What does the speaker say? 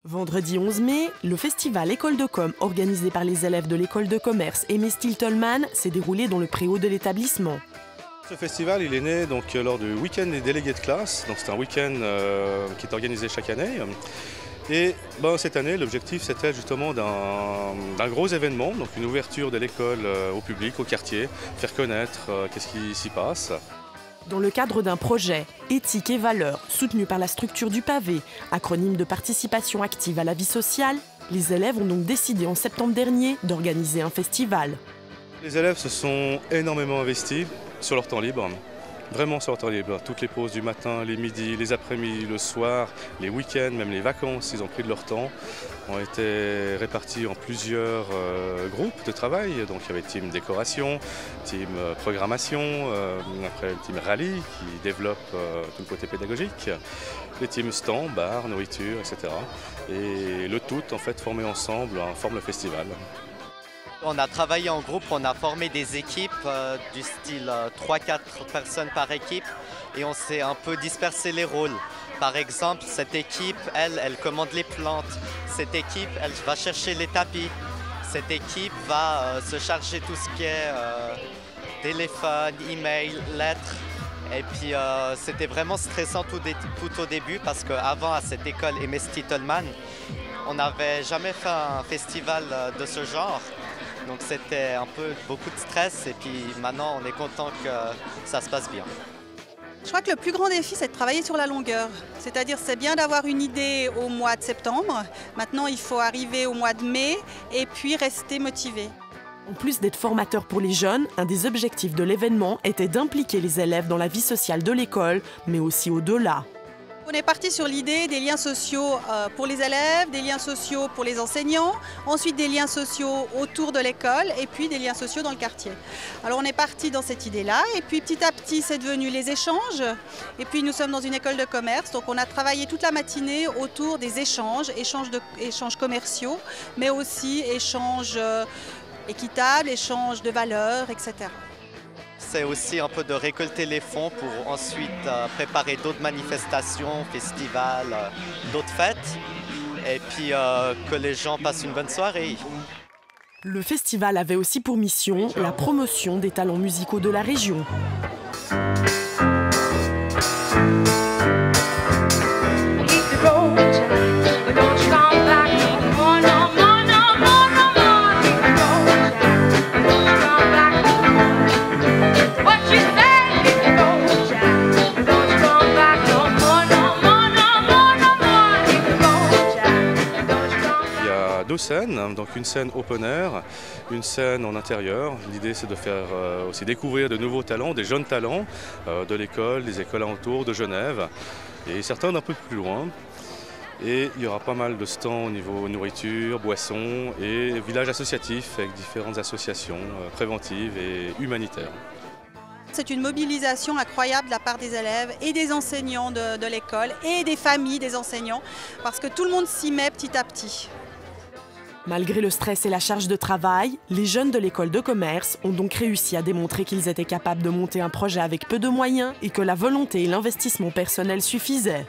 Vendredi 11 mai, le festival École de Com, organisé par les élèves de l'école de commerce Aimé Stiltman, s'est déroulé dans le préau de l'établissement. Ce festival il est né lors du week-end des délégués de classe. C'est un week-end qui est organisé chaque année. Et cette année, l'objectif c'était justement d'un gros événement, donc une ouverture de l'école au public, au quartier, faire connaître qu'est-ce qui s'y passe. Dans le cadre d'un projet Éthique et valeurs, soutenu par la structure du pavé, acronyme de participation active à la vie sociale, les élèves ont donc décidé en septembre dernier d'organiser un festival. Les élèves se sont énormément investis sur leur temps libre, vraiment sur leur temps libre. Toutes les pauses du matin, les midis, les après-midi, le soir, les week-ends, même les vacances, ils ont pris de leur temps, ont été répartis en plusieurs groupes de travail. Donc il y avait team décoration, team programmation, après le team rallye qui développe tout le côté pédagogique, les teams stand, bar, nourriture, etc. Et le tout en fait formé ensemble forme le festival. On a travaillé en groupe, on a formé des équipes du style 3-4 personnes par équipe et on s'est un peu dispersé les rôles. Par exemple, cette équipe, elle commande les plantes. Cette équipe, elle va chercher les tapis. Cette équipe va se charger tout ce qui est téléphone, email, lettres. Et puis c'était vraiment stressant tout au début parce qu'avant, à cette école Aimé Stiltman, on n'avait jamais fait un festival de ce genre. Donc c'était un peu beaucoup de stress et puis maintenant on est content que ça se passe bien. Je crois que le plus grand défi c'est de travailler sur la longueur. C'est-à-dire c'est bien d'avoir une idée au mois de septembre. Maintenant il faut arriver au mois de mai et puis rester motivé. En plus d'être formateur pour les jeunes, un des objectifs de l'événement était d'impliquer les élèves dans la vie sociale de l'école, mais aussi au-delà. On est parti sur l'idée des liens sociaux pour les élèves, des liens sociaux pour les enseignants, ensuite des liens sociaux autour de l'école et puis des liens sociaux dans le quartier. Alors on est parti dans cette idée-là et puis petit à petit c'est devenu les échanges et puis nous sommes dans une école de commerce donc on a travaillé toute la matinée autour des échanges commerciaux mais aussi échanges équitables, échanges de valeurs, etc. C'est aussi un peu de récolter les fonds pour ensuite préparer d'autres manifestations, festivals, d'autres fêtes et puis que les gens passent une bonne soirée. Le festival avait aussi pour mission la promotion des talents musicaux de la région. Deux scènes, donc une scène open air, une scène en intérieur. L'idée c'est de faire aussi découvrir de nouveaux talents, des jeunes talents de l'école, des écoles alentours de Genève et certains d'un peu plus loin. Et il y aura pas mal de stands au niveau nourriture, boissons et village associatif avec différentes associations préventives et humanitaires. C'est une mobilisation incroyable de la part des élèves et des enseignants de l'école et des familles des enseignants parce que tout le monde s'y met petit à petit. Malgré le stress et la charge de travail, les jeunes de l'école de commerce ont donc réussi à démontrer qu'ils étaient capables de monter un projet avec peu de moyens et que la volonté et l'investissement personnel suffisaient.